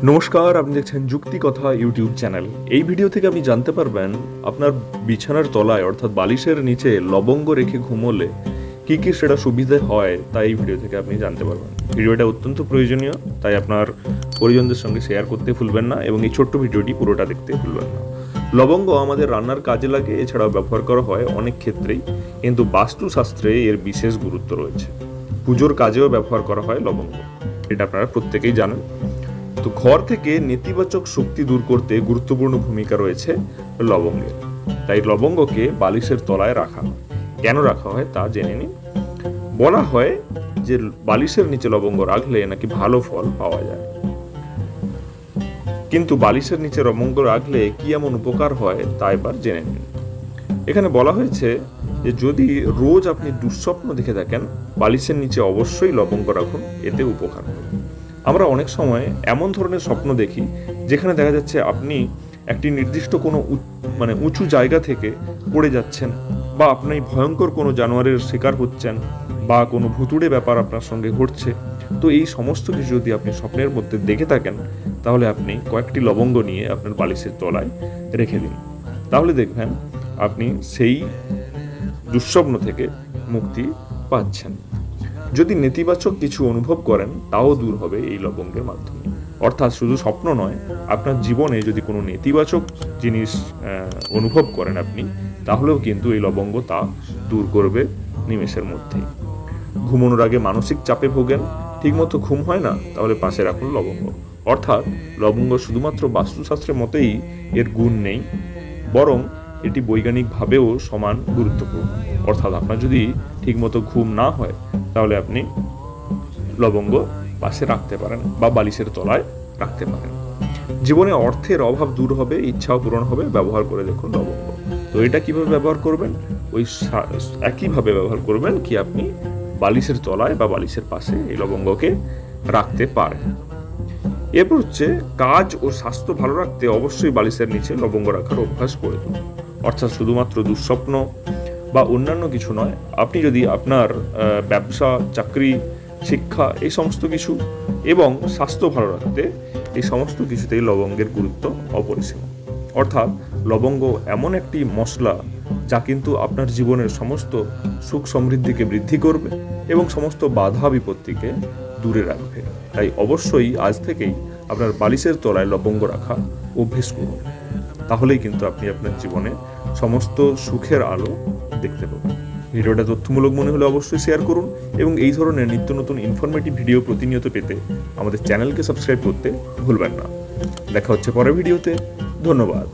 নমস্কার, আপনি দেখছেন যুক্তি কথা ইউটিউব চ্যানেল। এই ভিডিও থেকে আপনি জানতে পারবেন আপনার বিছানার তলায় অর্থাৎ বালিশের নিচে লবঙ্গ রেখে ঘুমোলে কি কি সেটা সুবিধে হয়, তাই এই ভিডিও থেকে আপনি জানতে পারবেন। ভিডিওটা অত্যন্ত প্রয়োজনীয়, তাই আপনার পরিজনদের সঙ্গে শেয়ার করতে ভুলবেন না এবং এই ছোট্ট ভিডিওটি পুরোটা দেখতে ভুলবেন না। লবঙ্গ আমাদের রান্নার কাজে লাগে, এছাড়াও ব্যবহার করা হয় অনেক ক্ষেত্রেই, কিন্তু বাস্তুশাস্ত্রে এর বিশেষ গুরুত্ব রয়েছে। পুজোর কাজেও ব্যবহার করা হয় লবঙ্গ, এটা আপনারা প্রত্যেকেই জানেন। তো ঘর থেকে নেতিবাচক শক্তি দূর করতে গুরুত্বপূর্ণ ভূমিকা রয়েছে লবঙ্গের, তাই লবঙ্গকে বালিশের তলায় রাখা হয়। কেন রাখা হয় তা জেনে নিন। বলা হয় যে বালিশের নিচে লবঙ্গ রাখলে নাকি ভালো ফল পাওয়া যায়, কিন্তু বালিশের নিচে লবঙ্গ রাখলে কি এমন উপকার হয় তা এবার জেনে নিন। এখানে বলা হয়েছে যে যদি রোজ আপনি দুঃস্বপ্ন দেখে থাকেন, বালিশের নিচে অবশ্যই লবঙ্গ রাখুন, এতে উপকার হবে। আমরা অনেক সময় এমন ধরনের স্বপ্ন দেখি যেখানে দেখা যাচ্ছে আপনি একটি নির্দিষ্ট কোনো উঁচু জায়গা থেকে পড়ে যাচ্ছেন, বা আপনি ভয়ঙ্কর কোনো জানোয়ারের শিকার হচ্ছেন, বা কোনো ভুতুড়ে ব্যাপার আপনার সঙ্গে ঘটছে। তো এই সমস্ত কিছু যদি আপনি স্বপ্নের মধ্যে দেখে থাকেন, তাহলে আপনি কয়েকটি লবঙ্গ নিয়ে আপনার বালিশের তলায় রেখে দিন। তাহলে দেখবেন আপনি সেই দুঃস্বপ্ন থেকে মুক্তি পাচ্ছেন। যদি নেতিবাচক কিছু অনুভব করেন, তাও দূর হবে এই লবঙ্গের মাধ্যমে। অর্থাৎ শুধু স্বপ্ন নয়, আপনার জীবনে যদি কোনো নেতিবাচক জিনিস অনুভব করেন আপনি, তাহলেও কিন্তু এই লবঙ্গ তা দূর করবে নিমেষের মধ্যেই। ঘুমানোর আগে মানসিক চাপে ভোগেন, ঠিকমতো ঘুম হয় না, তাহলে পাশে রাখুন লবঙ্গ। অর্থাৎ লবঙ্গ শুধুমাত্র বাস্তুশাস্ত্রের মতেই এর গুণ নেই, বরং এটি বৈজ্ঞানিকভাবেও সমান গুরুত্বপূর্ণ। অর্থাৎ আপনার যদি ঠিকমতো ঘুম না হয়, তাহলে আপনি লবঙ্গ পাশে রাখতে পারেন বা বালিশের তলায় রাখতে পারেন। জীবনে অর্থের অভাব দূর হবে, ইচ্ছাও পূরণ হবে। ব্যবহার করে দেখুন লবঙ্গ। তো এটা কিভাবে ব্যবহার করবেন? ওই একইভাবে ব্যবহার করবেন কি আপনি বালিশের তলায় বা বালিশের পাশে এই লবঙ্গকে রাখতে পারেন। এরপর হচ্ছে, কাজ ও স্বাস্থ্য ভালো রাখতে অবশ্যই বালিশের নিচে লবঙ্গ রাখার অভ্যাস করে তুলুন। অর্থাৎ শুধুমাত্র দুঃস্বপ্ন বা অন্যান্য কিছু নয়, আপনি যদি আপনার ব্যবসা, চাকরি, শিক্ষা, এই সমস্ত কিছু এবং স্বাস্থ্য ভালো রাখতে এই সমস্ত কিছুতেই লবঙ্গের গুরুত্ব অপরিসীম। অর্থাৎ লবঙ্গ এমন একটি মশলা যা কিন্তু আপনার জীবনের সমস্ত সুখ সমৃদ্ধিকে বৃদ্ধি করবে এবং সমস্ত বাধা বিপত্তিকে দূরে রাখবে। তাই অবশ্যই আজ থেকেই আপনার বালিশের তলায় লবঙ্গ রাখা অভ্যেস করুন। তাহলেই কিন্তু আপনি আপনার জীবনে সমস্ত সুখের আলো দেখতে পাবেন। ভিডিওটা তথ্যমূলক মনে হলে অবশ্যই শেয়ার করুন এবং এই ধরনের নিত্য নতুন ইনফরমেটিভ ভিডিও প্রতিনিয়ত পেতে আমাদের চ্যানেলকে সাবস্ক্রাইব করতে ভুলবেন না। দেখা হচ্ছে পরের ভিডিওতে। ধন্যবাদ।